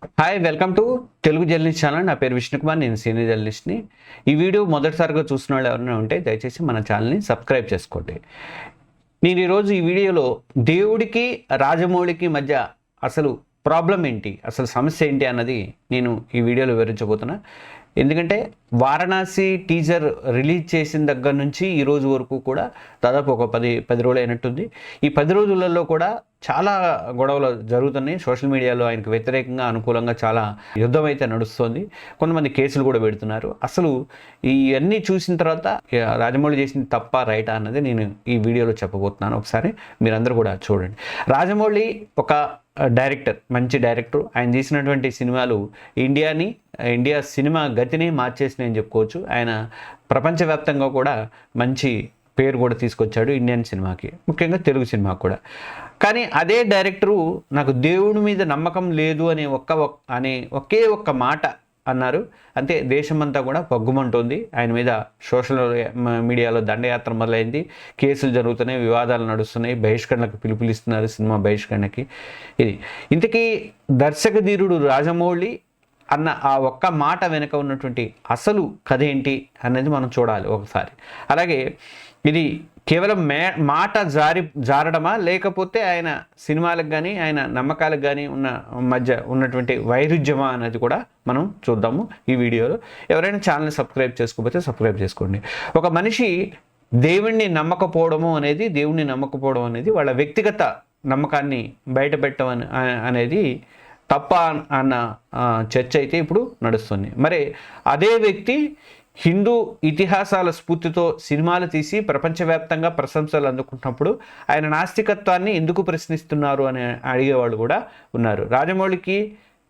Hi welcome to Telugu journalist channel. నా పేరు విష్ణుకుమార్, నేను సీనియర్ జర్నలిస్ట్ని. ఈ వీడియో మొదటిసారిగా చూసిన వాళ్ళు ఎవరైనా ఉంటే దయచేసి మన ఛానల్ని సబ్స్క్రైబ్ చేసుకోండి. నేను ఈరోజు ఈ వీడియోలో దేవుడికి రాజమౌళికి మధ్య అసలు ప్రాబ్లం ఏంటి, అసలు సమస్య ఏంటి అన్నది నేను ఈ వీడియోలో వివరించబోతున్నా. ఎందుకంటే వారణాసి టీజర్ రిలీజ్ చేసిన దగ్గర నుంచి ఈ రోజు వరకు కూడా దాదాపు ఒక 10 రోజులు అయినట్టుంది. ఈ 10 రోజులలో కూడా చాలా గొడవలు జరుగుతున్నాయి. సోషల్ మీడియాలో ఆయనకు వ్యతిరేకంగా అనుకూలంగా చాలా యుద్ధం అయితే నడుస్తుంది. కొంతమంది కేసులు కూడా పెడుతున్నారు. అసలు ఇవన్నీ చూసిన తర్వాత రాజమౌళి చేసింది తప్ప రైటా అన్నది నేను ఈ వీడియోలో చెప్పబోతున్నాను. ఒకసారి మీరందరూ కూడా చూడండి. రాజమౌళి ఒక డైరెక్టర్, మంచి డైరెక్టర్. ఆయన తీసినటువంటి సినిమాలు ఇండియా సినిమా గతిని మార్చేసినాయని చెప్పుకోవచ్చు. ఆయన ప్రపంచవ్యాప్తంగా కూడా మంచి పేరు కూడా తీసుకొచ్చాడు ఇండియన్ సినిమాకి, ముఖ్యంగా తెలుగు సినిమాకి కూడా. కానీ అదే డైరెక్టరు నాకు దేవుడి మీద నమ్మకం లేదు అనే ఒకే ఒక్క మాట అన్నారు. అంతే, దేశమంతా కూడా పగ్గుమంటుంది. ఆయన మీద సోషల్ మీడియాలో దండయాత్ర మొదలైంది, కేసులు జరుగుతున్నాయి, వివాదాలు నడుస్తున్నాయి, బహిష్కరణకు పిలుపునిస్తున్నారు, సినిమా బహిష్కరణకి. ఇంతకీ దర్శక ధీరుడు రాజమౌళి అన్న ఆ ఒక్క మాట వెనుక ఉన్నటువంటి అసలు కథ ఏంటి అనేది మనం చూడాలి ఒకసారి. అలాగే ఇది కేవలం మాట జారడమా, లేకపోతే ఆయన సినిమాలకు కానీ ఆయన నమ్మకాలకు కానీ మధ్య ఉన్నటువంటి వైరుధ్యమా అనేది కూడా మనం చూద్దాము ఈ వీడియోలో. ఎవరైనా ఛానల్ని సబ్స్క్రైబ్ చేసుకోకపోతే సబ్స్క్రైబ్ చేసుకోండి. ఒక మనిషి దేవుణ్ణి నమ్మకపోవడం అనేది వాళ్ళ వ్యక్తిగత నమ్మకాన్ని బయటపెట్టడం అనేది తప్ప అన్న చర్చ అయితే ఇప్పుడు నడుస్తుంది. మరి అదే వ్యక్తి హిందూ ఇతిహాసాల స్ఫూర్తితో సినిమాలు తీసి ప్రపంచవ్యాప్తంగా ప్రశంసలు అందుకుంటున్నప్పుడు ఆయన నాస్తికత్వాన్ని ఎందుకు ప్రశ్నిస్తున్నారు అని అడిగేవాళ్ళు కూడా ఉన్నారు. రాజమౌళికి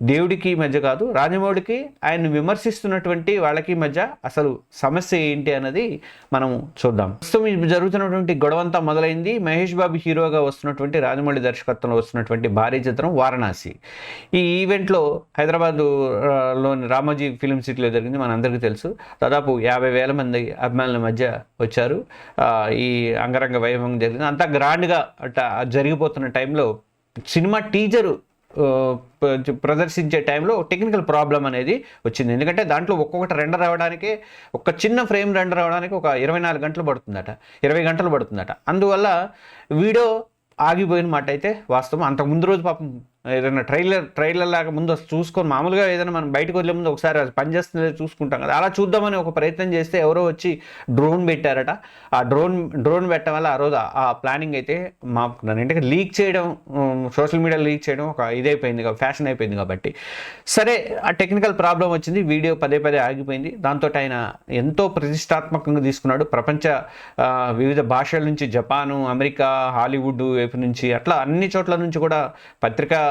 దేవుడికి మధ్య కాదు, రాజమౌళికి ఆయన్ని విమర్శిస్తున్నటువంటి వాళ్ళకి మధ్య అసలు సమస్య ఏంటి అన్నది మనం చూద్దాం. ప్రస్తుతం జరుగుతున్నటువంటి గొడవంతా మొదలైంది. మహేష్ బాబు హీరోగా వస్తున్నటువంటి, రాజమౌళి దర్శకత్వంలో వస్తున్నటువంటి భారీ చిత్రం వారణాసి. ఈ ఈవెంట్లో హైదరాబాద్లోని రామోజీ ఫిలిం సిటీలో జరిగింది, మనందరికీ తెలుసు. దాదాపు 50,000 మంది అభిమానుల మధ్య వచ్చారు. ఈ అంగరంగ వైభవం జరిగింది. అంతా గ్రాండ్గా జరిగిపోతున్న టైంలో సినిమా టీజరు ప్రదర్శించే టైంలో టెక్నికల్ ప్రాబ్లం అనేది వచ్చింది. ఎందుకంటే దాంట్లో ఒక్కొక్కటి రెండర్ అవ్వడానికి, ఒక చిన్న ఫ్రేమ్ రెండర్ అవ్వడానికి ఒక 24 గంటలు పడుతుందట, 20 గంటలు పడుతుందట. అందువల్ల వీడియో ఆగిపోయిన మాట అయితే వాస్తవం. అంతకు ముందు రోజు పాపం ఏదైనా ట్రైలర్ లాగా ముందు చూసుకొని, మామూలుగా ఏదైనా మనం బయటకు వదిలే ముందు ఒకసారి అది పనిచేస్తుందో చూసుకుంటాం కదా, అలా చూద్దామని ఒక ప్రయత్నం చేస్తే ఎవరో వచ్చి డ్రోన్ పెట్టారట. ఆ డ్రోన్ పెట్టడం వల్ల ఆ రోజు ఆ ప్లానింగ్ అయితే మాపుకున్నాను. అంటే లీక్ చేయడం, సోషల్ మీడియాలో లీక్ చేయడం ఒక ఇదైపోయింది, ఫ్యాషన్ అయిపోయింది. కాబట్టి సరే, ఆ టెక్నికల్ ప్రాబ్లం వచ్చింది, వీడియో పదే ఆగిపోయింది. దాంతో ఆయన ఎంతో ప్రతిష్టాత్మకంగా తీసుకున్నాడు. ప్రపంచ వివిధ భాషల నుంచి, జపాను, అమెరికా, హాలీవుడ్ వైపు నుంచి, అట్లా అన్ని చోట్ల నుంచి కూడా పత్రికా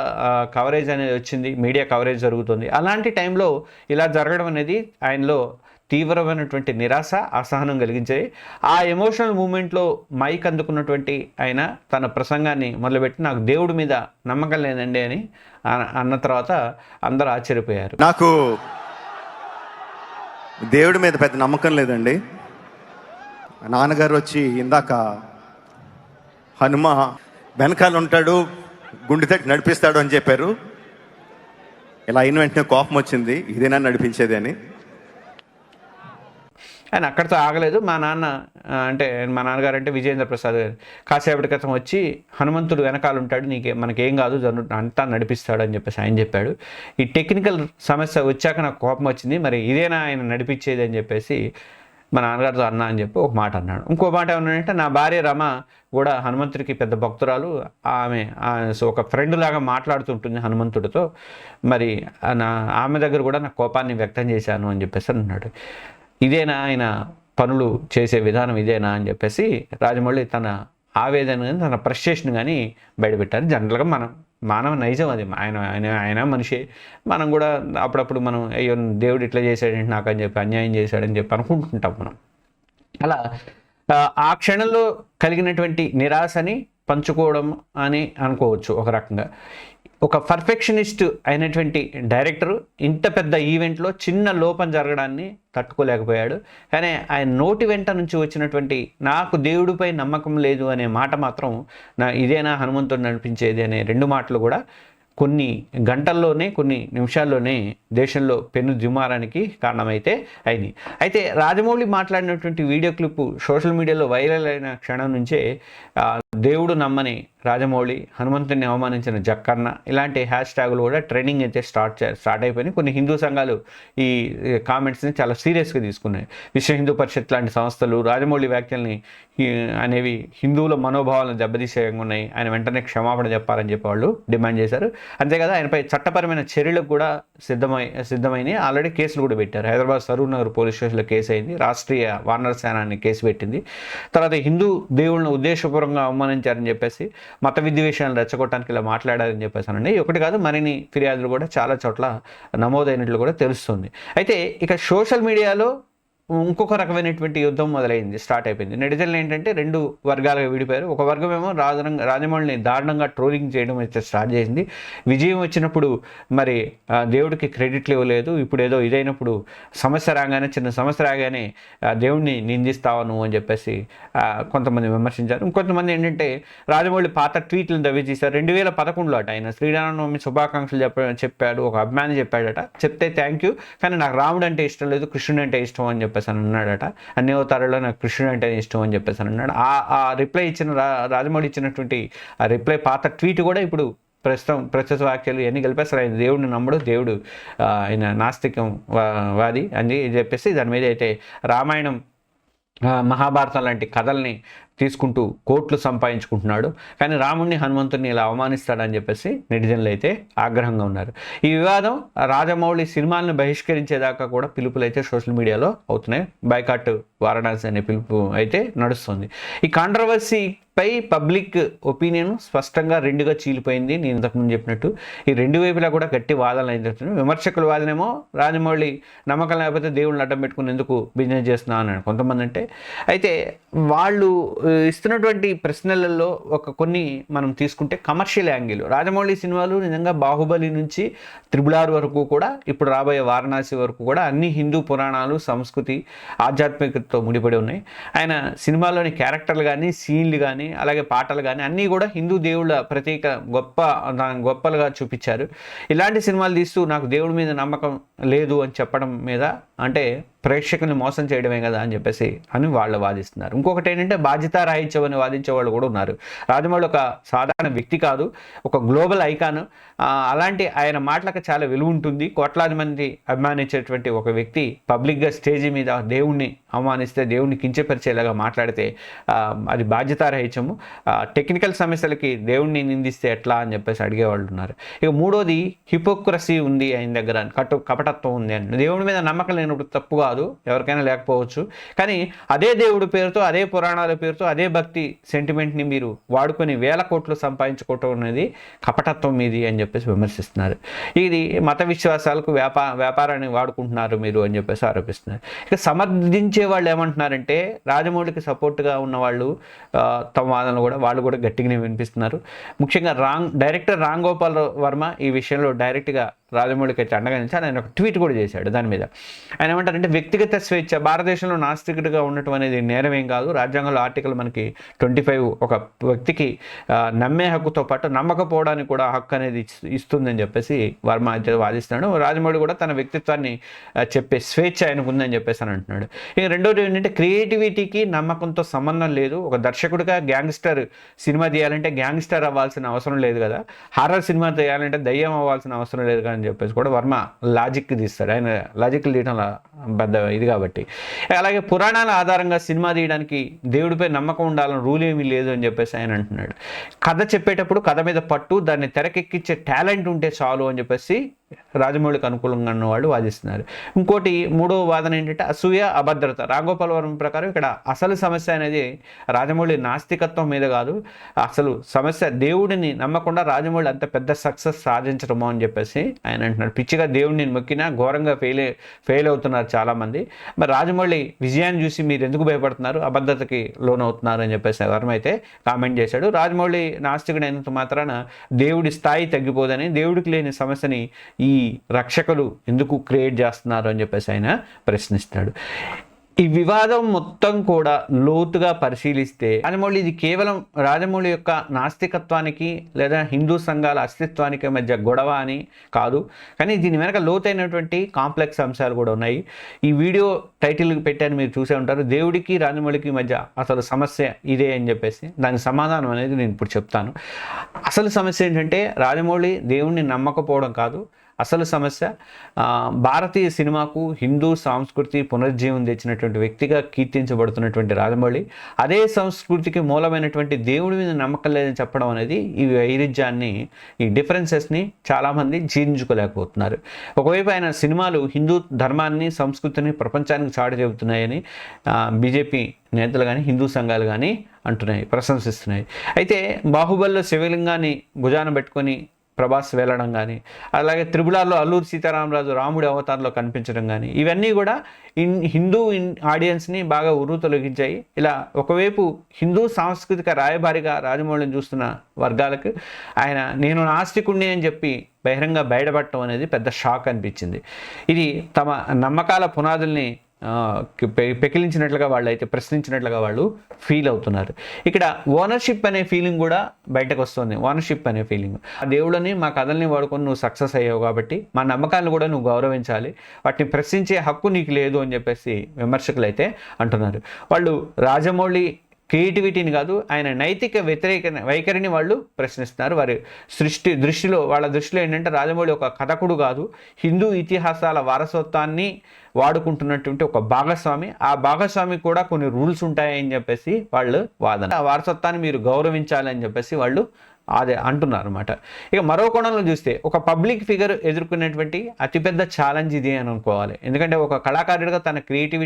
కవరేజ్ అనేది వచ్చింది, మీడియా కవరేజ్ జరుగుతుంది. అలాంటి టైంలో ఇలా జరగడం అనేది ఆయనలో తీవ్రమైనటువంటి నిరాశ, అసహనం కలిగించాయి. ఆ ఎమోషనల్ మూమెంట్లో మైక్ అందుకున్నటువంటి ఆయన తన ప్రసంగాన్ని మొదలుపెట్టి, నాకు దేవుడి మీద నమ్మకం లేదండి అని అన్న తర్వాత అందరూ ఆశ్చర్యపోయారు. నాకు దేవుడి మీద పెద్ద నమ్మకం లేదండి. నాన్నగారు వచ్చి ఇందాక హనుమ వెనకాల ఉంటాడు, గుండె తట్టి నడిపిస్తాడు అని చెప్పారు. ఇలా అయిన వెంటనే కోపం వచ్చింది, ఇదేనా నడిపించేది అని. ఆయన అక్కడితో ఆగలేదు. మా నాన్నగారు అంటే విజయేంద్ర ప్రసాద్ గారు కాసేపటి క్రితం వచ్చి, హనుమంతుడు వెనకాల ఉంటాడు, మనకేం కాదు, అంతా నడిపిస్తాడు అని చెప్పేసి ఆయన చెప్పాడు. ఈ టెక్నికల్ సమస్య వచ్చాక నాకు కోపం వచ్చింది, మరి ఇదేనా ఆయన నడిపించేది అని చెప్పేసి మా నాన్నగారితో అన్నా అని చెప్పి ఒక మాట అన్నాడు. ఇంకో మాట ఏమన్నాడంటే, నా భార్య రమ కూడా హనుమంతుడికి పెద్ద భక్తురాలు, ఒక ఫ్రెండ్ లాగా మాట్లాడుతుంటుంది హనుమంతుడితో, మరి ఆమె దగ్గర కూడా నా కోపాన్ని వ్యక్తం చేశాను అని చెప్పేసి అన్నాడు. ఇదేనా ఆయన పనులు చేసే విధానం, ఇదేనా అని చెప్పేసి రాజమౌళి తన ఆవేదన కానీ తన ఫ్రస్ట్రేషన్ కానీ బయటపెట్టారు. జనరల్గా మానవ నైజం అది. ఆయన మనిషి. మనం కూడా అప్పుడప్పుడు అయ్యో దేవుడు ఇట్లా చేశాడంటే నాకు అని చెప్పి, అన్యాయం చేశాడని చెప్పి అనుకుంటుంటాం మనం. అలా ఆ క్షణంలో కలిగినటువంటి నిరాశని పంచుకోవడం అని అనుకోవచ్చు ఒక రకంగా. ఒక పర్ఫెక్షనిస్ట్ అయినటువంటి డైరెక్టరు ఇంత పెద్ద ఈవెంట్లో చిన్న లోపం జరగడాన్ని తట్టుకోలేకపోయాడు. కానీ ఆయన నోటి వెంట నుంచి వచ్చినటువంటి నాకు దేవుడిపై నమ్మకం లేదు అనే మాట మాత్రం, ఇదేనా హనుమంతుడు నడిపించేది అనే 2 మాటలు కూడా కొన్ని గంటల్లోనే కొన్ని నిమిషాల్లోనే దేశంలో పెను దుమారానికి కారణమైతే అయింది. అయితే రాజమౌళి మాట్లాడినటువంటి వీడియో క్లిప్ సోషల్ మీడియాలో వైరల్ అయిన క్షణం నుంచే దేవుడు నమ్మని రాజమౌళి, హనుమంతుని అవమానించిన జక్కన్న ఇలాంటి హ్యాష్ ట్యాగులు కూడా ట్రెండింగ్ అయితే స్టార్ట్ అయిపోయినాయి. కొన్ని హిందూ సంఘాలు ఈ కామెంట్స్ని చాలా సీరియస్గా తీసుకున్నాయి. విశ్వ హిందూ పరిషత్ లాంటి సంస్థలు రాజమౌళి వ్యాఖ్యల్ని అనేవి హిందువుల మనోభావాలను దెబ్బతీసేయంగా ఉన్నాయి, ఆయన వెంటనే క్షమాపణ చెప్పాలని చెప్పి వాళ్ళు డిమాండ్ చేశారు. అంతేకాదు ఆయనపై చట్టపరమైన చర్యలకు కూడా సిద్ధమైనవి. ఆల్రెడీ కేసులు కూడా పెట్టారు. హైదరాబాద్ సరూర్ నగర్ పోలీస్ స్టేషన్లో కేసు అయింది. రాష్ట్రీయ వానర సేన అని కేసు పెట్టింది. తర్వాత హిందూ దేవుళ్ళను ఉద్దేశపూర్వకంగా అవమానించారని చెప్పేసి మత విద్వేషాలను రెచ్చగొట్టడానికి ఇలా మాట్లాడారని చెప్పేసానండి. ఒకటి కాదు, మరిన్ని ఫిర్యాదులు కూడా చాలా చోట్ల నమోదైనట్లు కూడా తెలుస్తుంది. అయితే ఇక సోషల్ మీడియాలో ఇంకొక రకమైనటువంటి యుద్ధం స్టార్ట్ అయిపోయింది. నెటిజన్లు ఏంటంటే రెండు వర్గాలుగా విడిపోయారు. ఒక వర్గం ఏమో రాజమౌళిని దారుణంగా ట్రోలింగ్ చేయడం అయితే స్టార్ట్ చేసింది. విజయం వచ్చినప్పుడు మరి దేవుడికి క్రెడిట్లు ఇవ్వలేదు, ఇప్పుడు ఏదో ఇదైనప్పుడు చిన్న సమస్య రాగానే దేవుడిని నిందిస్తావా నువ్వు అని చెప్పేసి కొంతమంది విమర్శించారు. ఇంకొంతమంది ఏంటంటే రాజమౌళి పాత ట్వీట్లను దవ్వేసేశారు. 2011లో ఆయన శ్రీరామనవమి శుభాకాంక్షలు చెప్పాడు, ఒక అభిమాని చెప్పాడట. చెప్తే థ్యాంక్ యూ, కానీ నాకు రాముడు అంటే ఇష్టం లేదు, కృష్ణుడు అంటే ఇష్టం అని చెప్పేసి అన్నాడట. అన్ని అవతారాల్లో నాకు కృష్ణుడు అంటే ఇష్టం అని చెప్పేసి అన్నాడు. ఆ రిప్లై ఇచ్చిన రాజమౌళి ఇచ్చినటువంటి ఆ రిప్లై పాత ట్వీట్ కూడా ఇప్పుడు ప్రస్తుత వాక్యాలు ఇవన్నీ కలిపేస్తారు. ఆయన దేవుడిని నమ్మడు, దేవుడు ఆయన నాస్తికం వాది అని చెప్పేసి దాని మీద అయితే రామాయణం, మహాభారతం లాంటి కథల్ని తీసుకుంటూ కోట్లు సంపాదించుకుంటున్నాడు. కానీ రాముడిని, హనుమంతుడిని ఇలా అవమానిస్తాడని చెప్పేసి నెటిజన్లు అయితే ఆగ్రహంగా ఉన్నారు. ఈ వివాదం రాజమౌళి సినిమాలను బహిష్కరించేదాకా కూడా పిలుపులు అయితే సోషల్ మీడియాలో అవుతున్నాయి. బాయ్కాట్ వారణాసి అనే పిలుపు అయితే నడుస్తుంది. ఈ కాంట్రవర్సీపై పబ్లిక్ ఒపీనియన్ స్పష్టంగా రెండుగా చీలిపోయింది. నేను ఇంతకుముందు చెప్పినట్టు ఈ రెండు వైపులా కూడా గట్టి వాదనలు అయితే విమర్శకుల వాదనేమో రాజమౌళి నమ్మకం లేకపోతే దేవుళ్ళని అడ్డం పెట్టుకుని ఎందుకు బిజినెస్ చేస్తున్నా అన్నాడు కొంతమంది. అంటే అయితే వాళ్ళు ఇస్తున్నటువంటి ప్రశ్నలలో కొన్ని మనం తీసుకుంటే కమర్షియల్ యాంగిల్, రాజమౌళి సినిమాలు నిజంగా బాహుబలి నుంచి RRR వరకు కూడా ఇప్పుడు రాబోయే వారణాసి వరకు కూడా అన్ని హిందూ పురాణాలు, సంస్కృతి, ఆధ్యాత్మికతతో ముడిపడి ఉన్నాయి. ఆయన సినిమాలోని క్యారెక్టర్లు కానీ, సీన్లు కానీ, అలాగే పాటలు కానీ అన్నీ కూడా హిందూ దేవుళ్ళ ప్రత్యేక గొప్పలుగా చూపించారు. ఇలాంటి సినిమాలు తీస్తూ నాకు దేవుడి మీద నమ్మకం లేదు అని చెప్పడం మీద అంటే ప్రేక్షకుల్ని మోసం చేయడమే కదా అని చెప్పేసి వాళ్ళు వాదిస్తున్నారు. ఇంకొకటి ఏంటంటే బాధ్యతారాహిత్యం అని వాదించే వాళ్ళు కూడా ఉన్నారు. రాజమౌళి ఒక సాధారణ వ్యక్తి కాదు, ఒక గ్లోబల్ ఐకాన్. అలాంటి ఆయన మాటలకు చాలా విలువ ఉంటుంది. కోట్లాది మంది అభిమానించేటువంటి ఒక వ్యక్తి పబ్లిక్గా స్టేజీ మీద దేవుణ్ణి అవమానిస్తే, దేవుణ్ణి కించపరిచేలాగా మాట్లాడితే అది బాధ్యతారాహిత్యము. టెక్నికల్ సమస్యలకి దేవుణ్ణి నిందిస్తే ఎట్లా అని చెప్పేసి అడిగేవాళ్ళు ఉన్నారు. ఇక మూడోది హిపోక్రసీ ఉంది ఆయన దగ్గర, కపటత్వం ఉంది అని. దేవుడి మీద నమ్మకం లేనప్పుడు తప్పు కాదు, ఎవరికైనా లేకపోవచ్చు, కానీ అదే దేవుడి పేరుతో, అదే పురాణాల పేరుతో, అదే భక్తి సెంటిమెంట్ని మీరు వాడుకొని వేల కోట్లు సంపాదించుకోవటం అనేది కపటత్వం మీది అని చెప్పేసి విమర్శిస్తున్నారు. ఇది మత విశ్వాసాలకు వ్యాపారాన్ని వాడుకుంటున్నారు మీరు అని చెప్పేసి ఆరోపిస్తున్నారు. ఇక సమర్థించే వాళ్ళు ఏమంటున్నారంటే రాజమౌళికి సపోర్ట్గా ఉన్న వాళ్ళు తమ వాదనలు కూడా వాళ్ళు కూడా గట్టిగానే వినిపిస్తున్నారు. ముఖ్యంగా డైరెక్టర్ రామ్ గోపాల్ వర్మ ఈ విషయంలో డైరెక్ట్గా రాజమౌళికి అయితే అండగా నిలిచి ఆయన ఒక ట్వీట్ కూడా చేశాడు. దాని మీద ఆయన ఏమంటారంటే వ్యక్తిగత స్వేచ్ఛ, భారతదేశంలో నాస్తికుడిగా ఉండటం అనేది నేరమేం కాదు. రాజ్యాంగంలో ఆర్టికల్ మనకి 25 ఒక వ్యక్తికి నమ్మే హక్కుతో పాటు నమ్మకపోవడానికి కూడా హక్కు అనేది ఇస్తుందని చెప్పేసి వర్మ అయితే వాదిస్తున్నాడు. రాజమౌళి కూడా తన వ్యక్తిత్వాన్ని చెప్పే స్వేచ్ఛ ఆయనకు ఉందని చెప్పేసి అని అంటున్నాడు. ఇక రెండోది ఏంటంటే క్రియేటివిటీకి నమ్మకంతో సంబంధం లేదు. ఒక దర్శకుడిగా గ్యాంగ్స్టర్ సినిమా తీయాలంటే గ్యాంగ్స్టర్ అవ్వాల్సిన అవసరం లేదు కదా, హారర్ సినిమా తీయాలంటే దయ్యం అవ్వాల్సిన అవసరం లేదు కదా అని చెప్పేసి కూడా వర్మ లాజిక్ తీస్తాడు. ఆయన లాజిక్ తీయడంలో పెద్ద ఇది కాబట్టి. అలాగే పురాణాల ఆధారంగా సినిమా తీయడానికి దేవుడిపై నమ్మకం ఉండాలని రూల్ ఏమీ లేదు అని చెప్పేసి ఆయన అంటున్నాడు. కథ చెప్పేటప్పుడు కథ మీద పట్టు, దాన్ని తెరకెక్కించే టాలెంట్ ఉంటే చాలు అని చెప్పేసి రాజమౌళికి అనుకూలంగా ఉన్న వాళ్ళు వాదిస్తున్నారు. ఇంకోటి మూడో వాదన ఏంటంటే అసూయ, అభద్రత. రాఘోపాల్ వర్మ ప్రకారం ఇక్కడ అసలు సమస్య అనేది రాజమౌళి నాస్తికత్వం మీద కాదు, అసలు సమస్య దేవుడిని నమ్మకుండా రాజమౌళి అంత పెద్ద సక్సెస్ సాధించడమో అని చెప్పేసి ఆయన అంటున్నాడు. పిచ్చిగా దేవుడిని మొక్కినా ఘోరంగా ఫెయిల్ అవుతున్నారు చాలామంది. మరి రాజమౌళి విజయాన్ని చూసి మీరు ఎందుకు భయపడుతున్నారు, అబద్ధతకి లోనవుతున్నారు అని చెప్పేసి వర్మ అయితే కామెంట్ చేశాడు. రాజమౌళి నాస్తికుడైనంత మాత్రాన దేవుడి స్థాయి తగ్గిపోదని, దేవుడికి లేని సమస్యని ఈ రక్షకులు ఎందుకు క్రియేట్ చేస్తున్నారు అని చెప్పేసి ఆయన ప్రశ్నిస్తాడు. ఈ వివాదం మొత్తం కూడా లోతుగా పరిశీలిస్తే రాజమౌళి ఇది కేవలం రాజమౌళి యొక్క నాస్తికత్వానికి లేదా హిందూ సంఘాల అస్తిత్వానికి మధ్య గొడవ అని కాదు, కానీ దీని వెనక లోతైనటువంటి కాంప్లెక్స్ అంశాలు కూడా ఉన్నాయి. ఈ వీడియో టైటిల్ పెట్టాను, మీరు చూసే ఉంటారు, దేవుడికి రాజమౌళికి మధ్య అసలు సమస్య ఇదే అని చెప్పేసి. దాని సమాధానం అనేది నేను ఇప్పుడు చెప్తాను. అసలు సమస్య ఏంటంటే రాజమౌళి దేవుణ్ణి నమ్మకపోవడం కాదు, అసలు సమస్య భారతీయ సినిమాకు హిందూ సంస్కృతి పునరుజ్జీవం తెచ్చినటువంటి వ్యక్తిగా కీర్తించబడుతున్నటువంటి రాజమౌళి అదే సంస్కృతికి మూలమైనటువంటి దేవుడి మీద నమ్మకం లేదని చెప్పడం అనేది ఈ వైరుధ్యాన్ని, ఈ డిఫరెన్సెస్ని చాలామంది జీర్ణించుకోలేకపోతున్నారు. ఒకవైపు ఆయన సినిమాలు హిందూ ధర్మాన్ని సంస్కృతిని ప్రపంచానికి చాటి చెబుతున్నాయని బీజేపీ నేతలు కానీ హిందూ సంఘాలు కానీ అంటున్నాయి, ప్రశంసిస్తున్నాయి. అయితే బాహుబలిలో శివలింగాన్ని భుజాన పెట్టుకొని ప్రభాస్ వెళ్ళడం కానీ, అలాగే త్రిబులార్లో అల్లూరి సీతారామరాజు రాముడి అవతారంలో కనిపించడం కానీ, ఇవన్నీ కూడా హిందూ ఆడియన్స్ని బాగా ఉర్రు తొలగించాయి. ఇలా ఒకవైపు హిందూ సాంస్కృతిక రాయబారిగా రాజమౌళిని చూస్తున్న వర్గాలకు ఆయన నేను నాస్తికుణ్ణి అని చెప్పి బహిరంగ బయటపడటం అనేది పెద్ద షాక్ అనిపించింది. ఇది తమ నమ్మకాల పునాదుల్ని పెకిలించినట్లుగా వాళ్ళు అయితే ప్రశ్నించినట్లుగా వాళ్ళు ఫీల్ అవుతున్నారు. ఇక్కడ ఓనర్షిప్ అనే ఫీలింగ్ కూడా బయటకు వస్తుంది. ఓనర్షిప్ అనే ఫీలింగ్, ఆ దేవుళ్ళని మా కథల్ని వాడుకొని నువ్వు సక్సెస్ అయ్యావు కాబట్టి మా నమ్మకాలను కూడా నువ్వు గౌరవించాలి, వాటిని ప్రశ్నించే హక్కు నీకు లేదు అని చెప్పేసి విమర్శకులు అయితే అంటున్నారు. వాళ్ళు రాజమౌళి క్రియేటివిటీని కాదు, ఆయన నైతిక వైఖరిని వాళ్ళు ప్రశ్నిస్తున్నారు. వారి వాళ్ళ దృష్టిలో ఏంటంటే రాజమౌళి ఒక కథకుడు కాదు, హిందూ ఇతిహాసాల వారసత్వాన్ని వాడుకుంటున్నటువంటి ఒక భాగస్వామి. ఆ భాగస్వామి కూడా కొన్ని రూల్స్ ఉంటాయని చెప్పేసి వాళ్ళు వాదన. ఆ వారసత్వాన్ని మీరు గౌరవించాలని చెప్పేసి వాళ్ళు అదే అంటున్నారు అనమాట. ఇక మరో కోణంలో చూస్తే ఒక పబ్లిక్ ఫిగర్ ఎదుర్కొనేటువంటి అతిపెద్ద ఛాలెంజ్ ఇది అని అనుకోవాలి. ఎందుకంటే ఒక కళాకారుడిగా తన క్రియేటివ్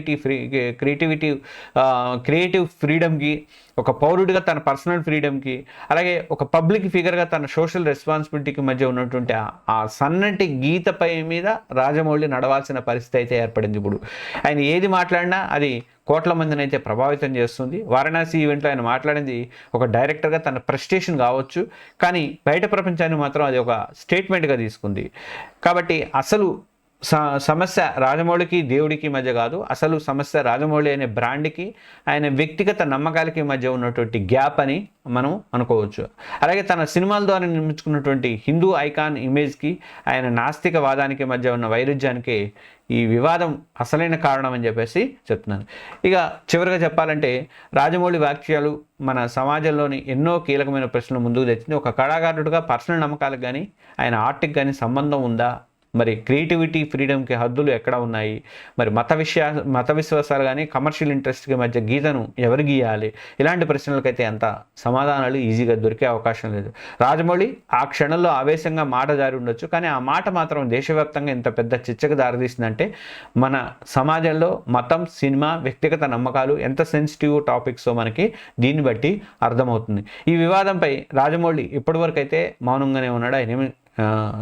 ఫ్రీడమ్కి, ఒక పౌరుడిగా తన పర్సనల్ ఫ్రీడమ్కి, అలాగే ఒక పబ్లిక్ ఫిగర్గా తన సోషల్ రెస్పాన్సిబిలిటీకి మధ్య ఉన్నటువంటి ఆ సన్నటి గీతపై మీద రాజమౌళి నడవాల్సిన పరిస్థితి అయితే ఏర్పడింది. ఇప్పుడు ఆయన ఏది మాట్లాడినా అది కోట్ల మందిని అయితే ప్రభావితం చేస్తుంది. వారణాసి ఈవెంట్లో ఆయన మాట్లాడింది ఒక డైరెక్టర్గా తన ప్రెస్టేషన్ కావచ్చు, కానీ బయట ప్రపంచాన్ని మాత్రం అది ఒక స్టేట్మెంట్గా తీసుకుంది. కాబట్టి అసలు సమస్య రాజమౌళికి దేవుడికి మధ్య కాదు, అసలు సమస్య రాజమౌళి అనే బ్రాండ్కి ఆయన వ్యక్తిగత నమ్మకాలకి మధ్య ఉన్నటువంటి గ్యాప్ అని మనం అనుకోవచ్చు. అలాగే తన సినిమాల ద్వారా నిర్మించుకున్నటువంటి హిందూ ఐకాన్ ఇమేజ్కి ఆయన నాస్తిక వాదానికి మధ్య ఉన్న వైరుధ్యానికి ఈ వివాదం అసలైన కారణం అని చెప్పేసి చెప్తున్నాను. ఇక చివరిగా చెప్పాలంటే రాజమౌళి వ్యాఖ్యలు మన సమాజంలోని ఎన్నో కీలకమైన ప్రశ్నలు ముందుకు తెచ్చింది. ఒక కళాకారుడిగా పర్సనల్ నమ్మకాలకు కానీ ఆయన ఆర్ట్కి కానీ సంబంధం ఉందా? మరి క్రియేటివిటీ ఫ్రీడమ్కి హద్దులు ఎక్కడ ఉన్నాయి? మరి మత విశ్వాసాలు కానీ కమర్షియల్ ఇంట్రెస్ట్కి మధ్య గీతను ఎవరు గీయాలి? ఇలాంటి ప్రశ్నలకైతే అంత సమాధానాలు ఈజీగా దొరికే అవకాశం లేదు. రాజమౌళి ఆ క్షణంలో ఆవేశంగా మాట జారి ఉండొచ్చు, కానీ ఆ మాట మాత్రం దేశవ్యాప్తంగా ఎంత పెద్ద చర్చకు దారితీసిందంటే మన సమాజంలో మతం, సినిమా, వ్యక్తిగత నమ్మకాలు ఎంత సెన్సిటివ్ టాపిక్సో మనకి దీన్ని బట్టి అర్థమవుతుంది. ఈ వివాదంపై రాజమౌళి ఇప్పటివరకు అయితే మౌనంగానే ఉన్నాడు. ఆయన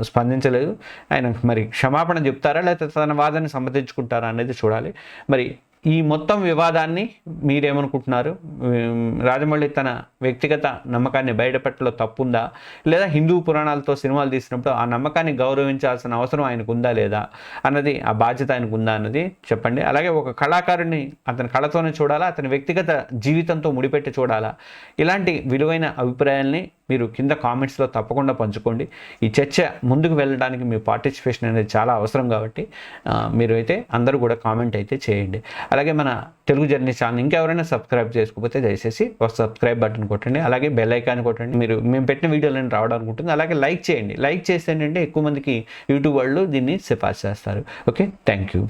స్పందించలేదు. ఆయన మరి క్షమాపణ చెప్తారా లేకపోతే తన వాదాన్ని సమర్థించుకుంటారా అనేది చూడాలి. మరి ఈ మొత్తం వివాదాన్ని మీరేమనుకుంటున్నారు? రాజమౌళి తన వ్యక్తిగత నమ్మకాన్ని బయటపెట్టలో తప్పుందా, లేదా హిందూ పురాణాలతో సినిమాలు తీసినప్పుడు ఆ నమ్మకాన్ని గౌరవించాల్సిన అవసరం ఆయనకు ఉందా లేదా అన్నది, ఆ బాధ్యత ఆయనకు ఉందా అన్నది చెప్పండి. అలాగే ఒక కళాకారుడిని అతని కళతోనే చూడాలా, అతని వ్యక్తిగత జీవితంతో ముడిపెట్టి చూడాలా? ఇలాంటి విలువైన అభిప్రాయాల్ని మీరు కింద కామెంట్స్లో తప్పకుండా పంచుకోండి. ఈ చర్చ ముందుకు వెళ్ళడానికి మీ పార్టిసిపేషన్ అనేది చాలా అవసరం కాబట్టి మీరు అయితే అందరూ కూడా కామెంట్ అయితే చేయండి. అలాగే మన తెలుగు జర్నీ ఛానల్ ఇంకెవరైనా సబ్స్క్రైబ్ చేసుకోకపోతే దయచేసి ఒక సబ్స్క్రైబ్ బటన్ కొట్టండి, అలాగే బెల్ ఐకాన్ కొట్టండి. మేము పెట్టిన వీడియోలను రావడానికి ఉంటుంది. అలాగే లైక్ చేయండి. లైక్ చేస్తే ఏంటంటే ఎక్కువ మందికి యూట్యూబ్ వాళ్ళు దీన్ని సిఫార్సు చేస్తారు. Okay, thank you.